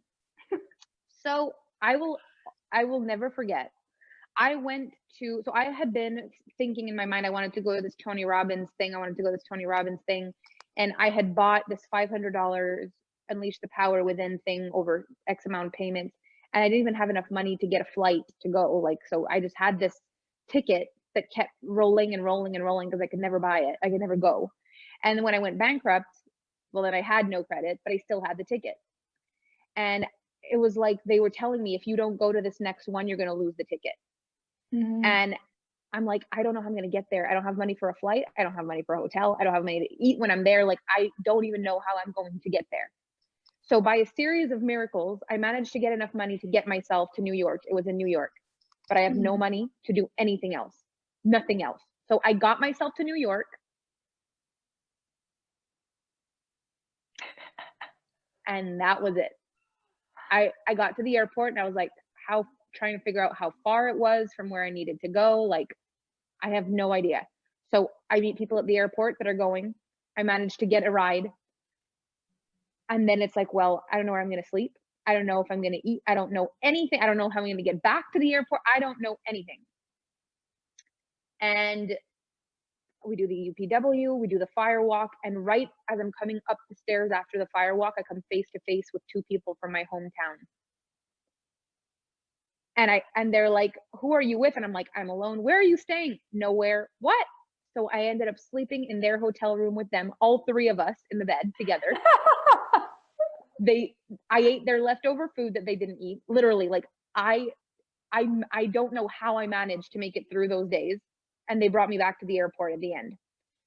So I will never forget. I had been thinking in my mind, I wanted to go to this Tony Robbins thing. And I had bought this $500 Unleash the Power Within thing over X amount of payments. And I didn't even have enough money to get a flight to go. So I just had this ticket that kept rolling and rolling and rolling, because I could never buy it. I could never go. And when I went bankrupt, well, then I had no credit, but I still had the ticket. And it was like they were telling me, if you don't go to this next one, you're going to lose the ticket. And I'm like, I don't know how I'm going to get there. I don't have money for a flight. I don't have money for a hotel. I don't have money to eat when I'm there. Like, I don't even know how I'm going to get there. So by a series of miracles, I managed to get enough money to get myself to New York. It was in New York, but I have no money to do anything else, nothing else. So I got myself to New York. And that was it. I got to the airport and I was like, trying to figure out how far it was from where I needed to go. Like, I have no idea. So I meet people at the airport that are going. I managed to get a ride. And then it's like, well, I don't know where I'm going to sleep. I don't know if I'm going to eat. I don't know anything. I don't know how I'm going to get back to the airport. I don't know anything. And we do the UPW, we do the fire walk. And right as I'm coming up the stairs after the fire walk, I come face to face with two people from my hometown. And they're like, who are you with? And I'm like, I'm alone. Where are you staying? Nowhere. What? So I ended up sleeping in their hotel room with them, all three of us in the bed together. I ate their leftover food that they didn't eat. Literally, like, I don't know how I managed to make it through those days. And they brought me back to the airport at the end.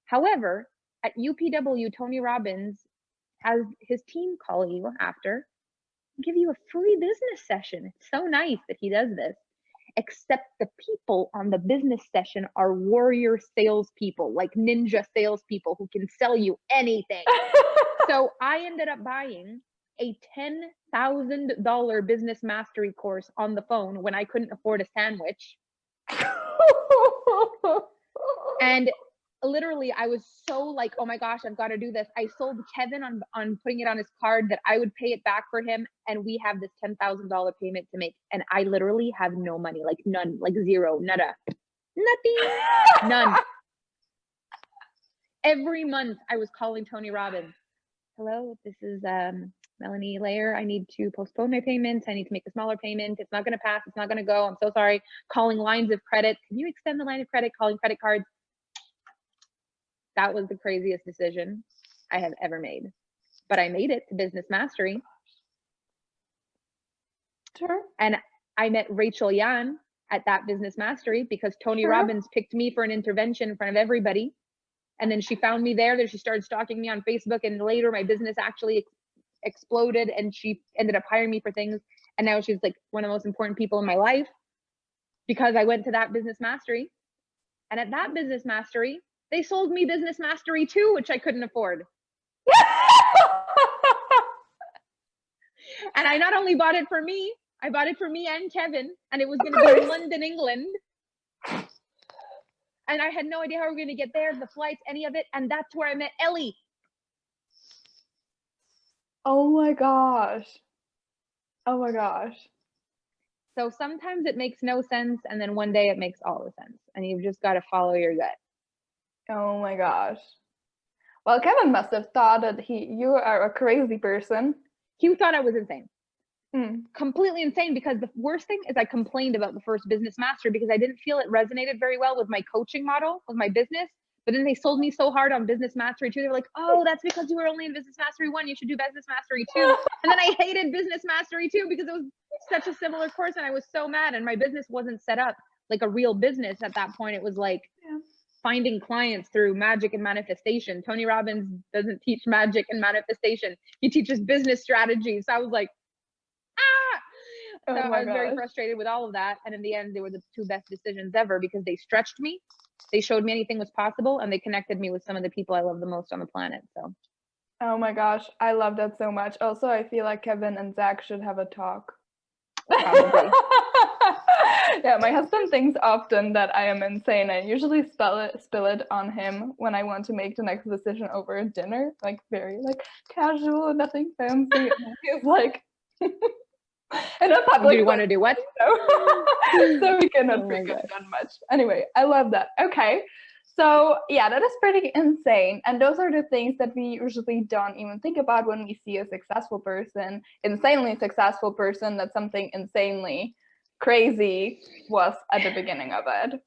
However, at UPW, Tony Robbins has his team call you after, give you a free business session. It's so nice that he does this. Except the people on the business session are warrior salespeople, like ninja salespeople who can sell you anything. So I ended up buying a $10,000 business mastery course on the phone when I couldn't afford a sandwich. And literally, I was so like, oh my gosh, I've got to do this. I sold Kevin on putting it on his card that I would pay it back for him. And we have this $10,000 payment to make. And I literally have no money, like none, like zero, nada, nothing, none. Every month I was calling Tony Robbins. Hello, this is Melanie Layer. I need to postpone my payments. I need to make a smaller payment. It's not going to pass. It's not going to go. I'm so sorry. Calling lines of credit. Can you extend the line of credit? Calling credit cards. That was the craziest decision I have ever made. But I made it to business mastery. Sure. And I met Rachel Yan at that business mastery because Tony Robbins picked me for an intervention in front of everybody. And then she found me there. Then she started stalking me on Facebook. And later my business actually exploded and she ended up hiring me for things. And now she's like one of the most important people in my life because I went to that business mastery. And at that business mastery, they sold me business mastery too, which I couldn't afford. And I not only bought it for me, I bought it for me and Kevin. And it was going to be in London, England. And I had no idea how we were going to get there, the flights, any of it. And that's where I met Ellie. Oh my gosh. Oh my gosh. So sometimes it makes no sense. And then one day it makes all the sense. And you've just got to follow your gut. Oh my gosh. Well, Kevin must have thought that you are a crazy person. He thought I was insane. Completely insane, because the worst thing is I complained about the first business master because I didn't feel it resonated very well with my coaching model, with my business. But then they sold me so hard on business mastery 2. They were like, oh, that's because you were only in business mastery 1. You should do business mastery 2. And then I hated business mastery 2 because it was such a similar course. And I was so mad. And my business wasn't set up like a real business at that point. It was like finding clients through magic and manifestation. Tony Robbins doesn't teach magic and manifestation. He teaches business strategy. So I was like, so I was very frustrated with all of that. And in the end, they were the 2 best decisions ever because they stretched me. They showed me anything was possible, and they connected me with some of the people I love the most on the planet. So, oh my gosh, I love that so much. Also, I feel like Kevin and Zach should have a talk. Probably. Yeah, my husband thinks often that I am insane. I usually spill it on him when I want to make the next decision over dinner, like very like casual, nothing fancy. And he's like, in a public. Do you want to do what? So we cannot pick up that much. Anyway, I love that. Okay. So yeah, that is pretty insane. And those are the things that we usually don't even think about when we see a successful person, insanely successful person, that something insanely crazy was at the beginning of it.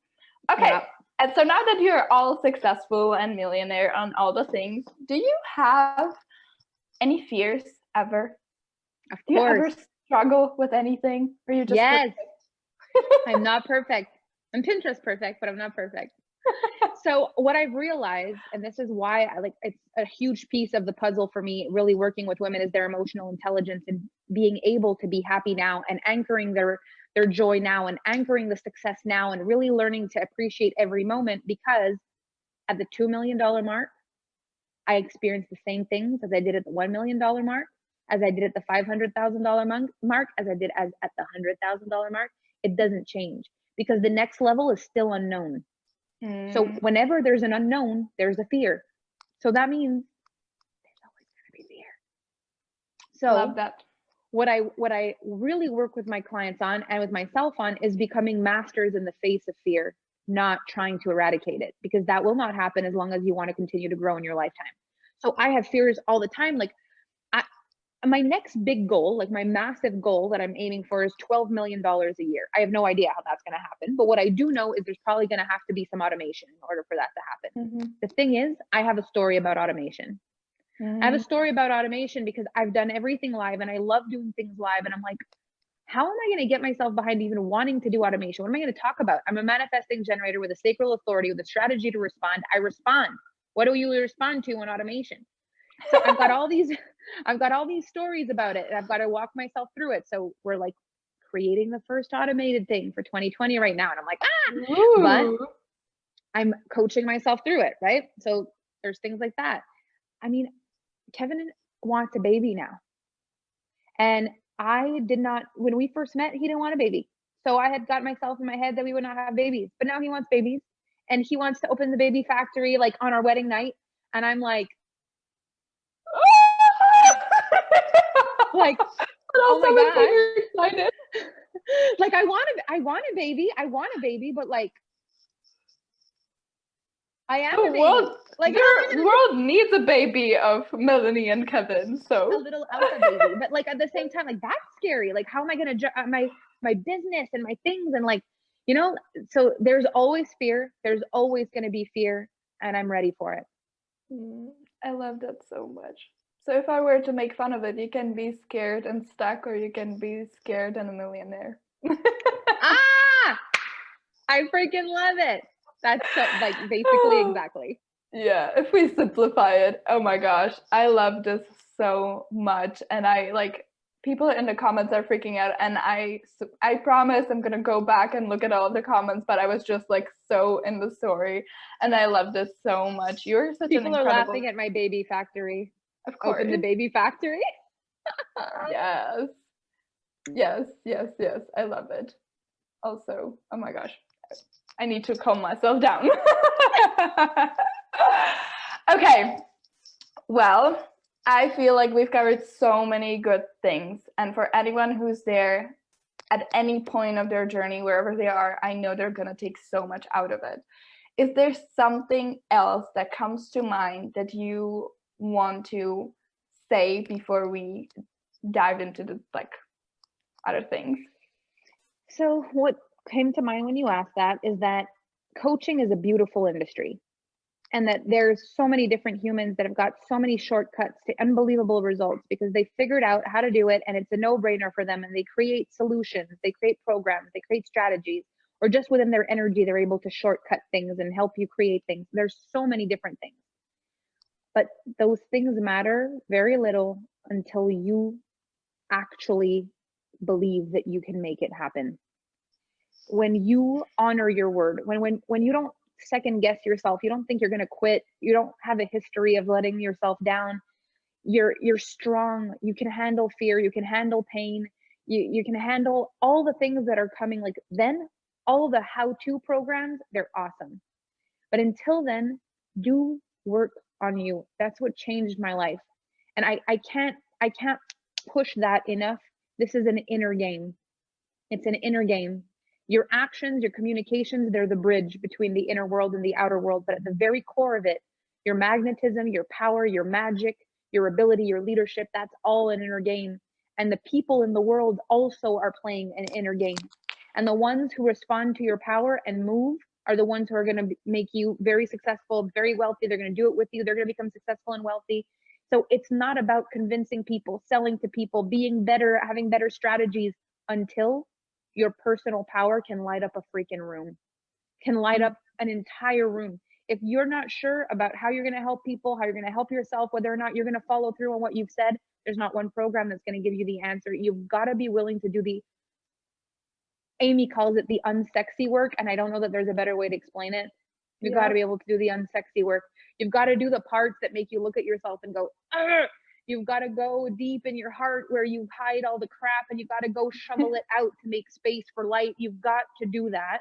Okay. Yeah. And so now that you're all successful and millionaire on all the things, do you have any fears ever? Of course. Do you ever struggle with anything? Or you just yes. I'm not perfect. I'm Pinterest perfect, but I'm not perfect. So what I've realized, and this is why I like, it's a huge piece of the puzzle for me, really working with women, is their emotional intelligence and being able to be happy now and anchoring their joy now and anchoring the success now and really learning to appreciate every moment, because at the $2 million mark, I experienced the same things as I did at the $1 million mark, as I did at the $500,000 mark, as I did at the $100,000 mark. It doesn't change because the next level is still unknown. So whenever there's an unknown, there's a fear. So that means there's always going to be fear. So Love that. What I really work with my clients on and with myself on is becoming masters in the face of fear, not trying to eradicate it, because that will not happen as long as you want to continue to grow in your lifetime. So I have fears all the time. Like my next big goal, like my massive goal that I'm aiming for, is $12 million a year. I have no idea how that's going to happen, but what I do know is there's probably going to have to be some automation in order for that to happen. The thing is, I have a story about automation. I have a story about automation because I've done everything live and I love doing things live. And I'm like, how am I going to get myself behind even wanting to do automation? What am I going to talk about? I'm a manifesting generator with a sacral authority, with a strategy to respond. I respond. What do you respond to in automation? So I've got all these stories about it, and I've got to walk myself through it. So we're like creating the first automated thing for 2020 right now. And I'm like, but I'm coaching myself through it. Right. So there's things like that. I mean, Kevin wants a baby now. And I did not, when we first met, he didn't want a baby. So I had got myself in my head that we would not have babies, but now he wants babies and he wants to open the baby factory like on our wedding night. And I'm like, like, oh my God. Like I want a baby, but like I am a baby. Like the world needs a baby of Melanie and Kevin. So a little alpha baby, but like at the same time, like that's scary. Like how am I gonna my business and my things and like, you know? So there's always fear. There's always gonna be fear, and I'm ready for it. I love that so much. So if I were to make fun of it, you can be scared and stuck, or you can be scared and a millionaire. I freaking love it. That's so, like basically exactly. Yeah, if we simplify it. Oh my gosh, I love this so much, and I like people in the comments are freaking out, and I promise I'm gonna go back and look at all of the comments, but I was just like so in the story, and I love this so much. You're such people an incredible... are laughing at my baby factory. Of course. Open the baby factory. Yes. I love it. Also, oh my gosh, I need to calm myself down. Okay, well, I feel like we've covered so many good things, and for anyone who's there at any point of their journey, wherever they are, I know they're gonna take so much out of it. Is there something else that comes to mind that you want to say before we dive into the like other things? So what came to mind when you asked that is that coaching is a beautiful industry, and that there's so many different humans that have got so many shortcuts to unbelievable results because they figured out how to do it and it's a no-brainer for them, and they create solutions, they create programs, they create strategies, or just within their energy they're able to shortcut things and help you create things. There's so many different things, but those things matter very little until you actually believe that you can make it happen. When you honor your word, when you don't second guess yourself, you don't think you're going to quit, you don't have a history of letting yourself down, you're strong, you can handle fear, you can handle pain, you can handle all the things that are coming. Like then all the how-to programs, they're awesome, but until then, do work on you. That's what changed my life, and I can't push that enough. This is an inner game. It's an inner game. Your actions, your communications, they're the bridge between the inner world and the outer world. But at the very core of it, your magnetism, your power, your magic, your ability, your leadership, that's all an inner game. And the people in the world also are playing an inner game. And the ones who respond to your power and move are the ones who are going to make you very successful, very wealthy. They're going to do it with you. They're going to become successful and wealthy. So it's not about convincing people, selling to people, being better, having better strategies, until your personal power can light up a freaking room. can light up an entire room. If you're not sure about how you're going to help people, how you're going to help yourself, whether or not you're going to follow through on what you've said, there's not one program that's going to give you the answer. You've got to be willing to do Amy calls it the unsexy work, and I don't know that there's a better way to explain it. You've got to be able to do the unsexy work. You've got to do the parts that make you look at yourself and go, ugh. You've got to go deep in your heart where you hide all the crap, and you've got to go shovel it out to make space for light. You've got to do that.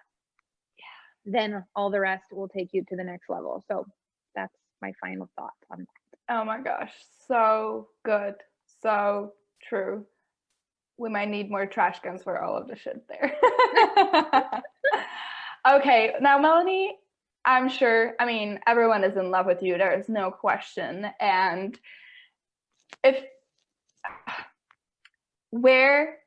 Then all the rest will take you to the next level. So that's my final thought on that. Oh my gosh, so good, so true. We might need more trash cans for all of the shit there. Okay, now Melanie, I'm sure, I mean, everyone is in love with you, there is no question. And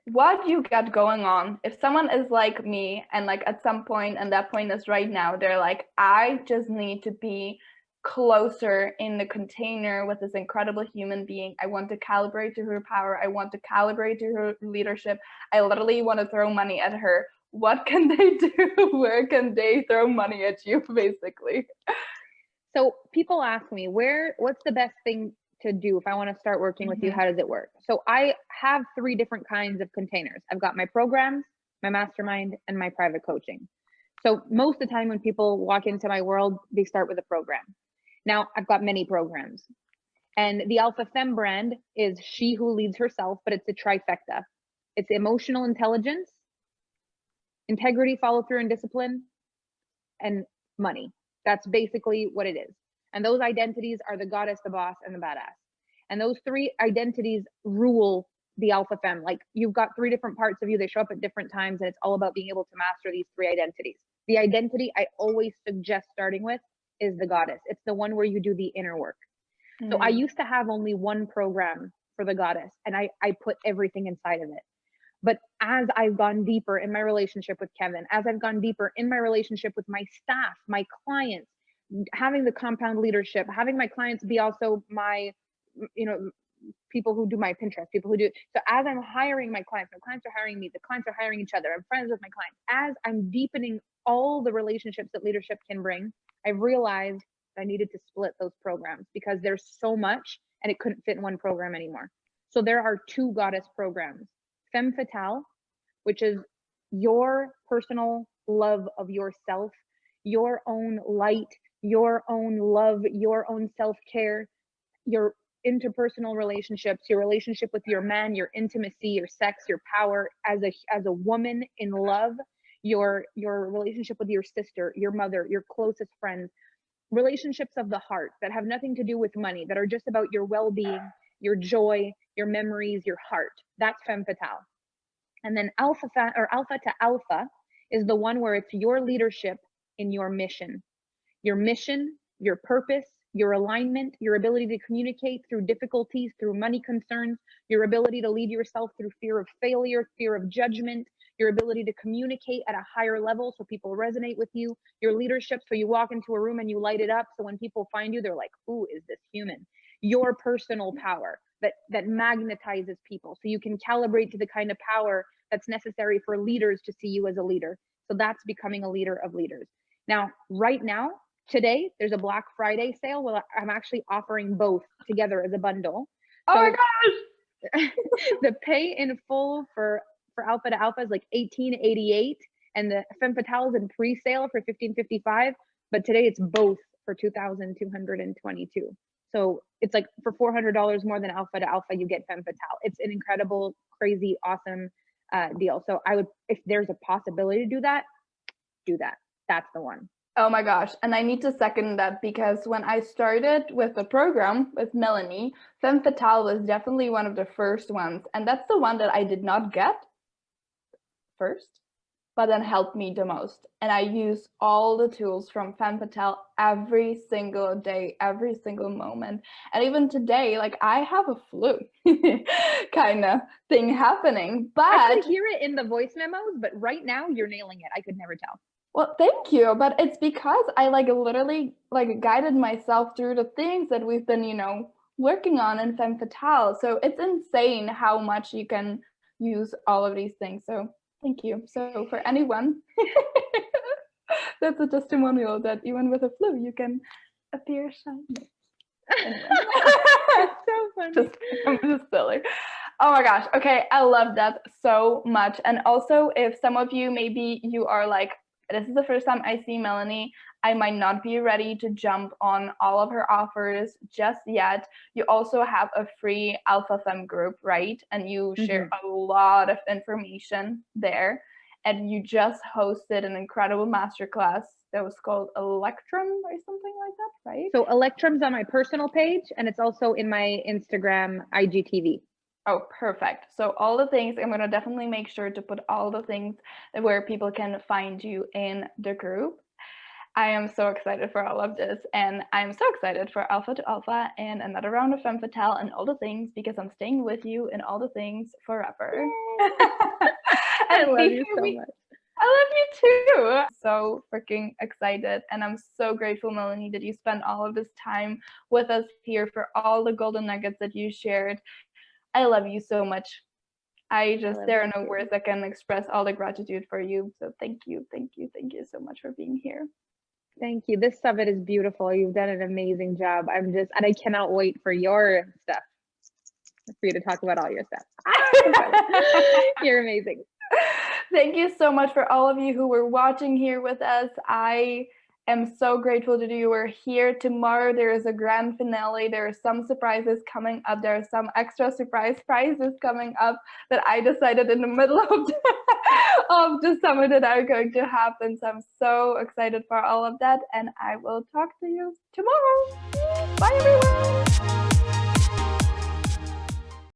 what you got going on, if someone is like me and like at some point, and that point is right now, they're like, I just need to be closer in the container with this incredible human being. I want to calibrate to her power. I want to calibrate to her leadership. I literally want to throw money at her. What can they do? Where can they throw money at you, basically? So people ask me, what's the best thing to do if I want to start working with you? How does it work? So I have 3 different kinds of containers. I've got my programs, my mastermind, and my private coaching. So most of the time when people walk into my world, they start with a program. Now I've got many programs, and the Alpha Femme brand is she who leads herself, but it's a trifecta. It's emotional intelligence, integrity, follow through and discipline, and money. That's basically what it is. And those identities are the goddess, the boss, and the badass. And those 3 identities rule the Alpha Femme. Like, you've got 3 different parts of you. They show up at different times, and it's all about being able to master these 3 identities. The identity I always suggest starting with is the goddess. It's the one where you do the inner work. So I used to have only one program for the goddess, and I put everything inside of it. But as I've gone deeper in my relationship with Kevin, as I've gone deeper in my relationship with my staff, my clients, having the compound leadership, having my clients be also my, people who do my Pinterest, people who do. So as I'm hiring my clients are hiring me, the clients are hiring each other. I'm friends with my clients. As I'm deepening all the relationships that leadership can bring, I've realized I needed to split those programs because there's so much and it couldn't fit in one program anymore. So there are 2 goddess programs. Femme Fatale, which is your personal love of yourself, your own light, your own love, your own self-care, your interpersonal relationships, your relationship with your man, your intimacy, your sex, your power as a woman in love, your relationship with your sister, your mother, your closest friends, relationships of the heart that have nothing to do with money, that are just about your well-being, your joy, your memories, your heart. That's Femme Fatale. And then Alpha to Alpha is the one where it's your leadership in your mission, your purpose, your alignment, your ability to communicate through difficulties, through money concerns, your ability to lead yourself through fear of failure, fear of judgment, your ability to communicate at a higher level so people resonate with you, your leadership so you walk into a room and you light it up so when people find you, they're like, who is this human? Your personal power that magnetizes people so you can calibrate to the kind of power that's necessary for leaders to see you as a leader. So that's becoming a leader of leaders. Now, right now, today, there's a Black Friday sale. Well, I'm actually offering both together as a bundle. Oh my gosh! The pay in full for Alpha to Alpha is like $18.88, and the Femme Fatale is in pre-sale for $15.55. But today it's both for $2,222. So it's like for $400 more than Alpha to Alpha, you get Femme Fatale. It's an incredible, crazy, awesome deal. So I would, if there's a possibility to do that. That's the one. Oh my gosh. And I need to second that because when I started with the program with Melanie, Femme Fatale was definitely one of the first ones. And that's the one that I did not get first, but then helped me the most. And I use all the tools from Femme Fatale every single day, every single moment. And even today, like I have a flu kind of thing happening, but I could hear it in the voice memos, but right now you're nailing it. I could never tell. Well, thank you. But it's because I literally guided myself through the things that we've been, working on in Femme Fatale. So it's insane how much you can use all of these things. So thank you. So for anyone That's a testimonial that even with a flu, you can appear shiny. Anyway. It's so funny. I'm just silly. Oh my gosh. Okay, I love that so much. And also, if some of you, maybe you are like, this is the first time I see Melanie, I might not be ready to jump on all of her offers just yet. You also have a free Alpha Femme group, right? And you share a lot of information there. And you just hosted an incredible masterclass that was called Electrum or something like that, right? So Electrum's on my personal page, and it's also in my Instagram IGTV. Oh, perfect. So all the things, I'm going to definitely make sure to put all the things where people can find you in the group. I am so excited for all of this, and I'm so excited for Alpha to Alpha and another round of Femme Fatale and all the things, because I'm staying with you in all the things forever. I love you so much. I love you too. So freaking excited. And I'm so grateful, Melanie, that you spent all of this time with us here, for all the golden nuggets that you shared. I love you so much. There are no words that can express all the gratitude for you. So thank you so much for being here. Thank you. This summit is beautiful. You've done an amazing job. And I cannot wait for your stuff, for you to talk about all your stuff. You're amazing. Thank you so much for all of you who were watching here with us. I am so grateful that you were here. Tomorrow there is a grand finale. There are some surprises coming up. There are some extra surprise prizes coming up that I decided in the middle of the summit that are going to happen. So I'm so excited for all of that, and I will talk to you tomorrow. Bye everyone.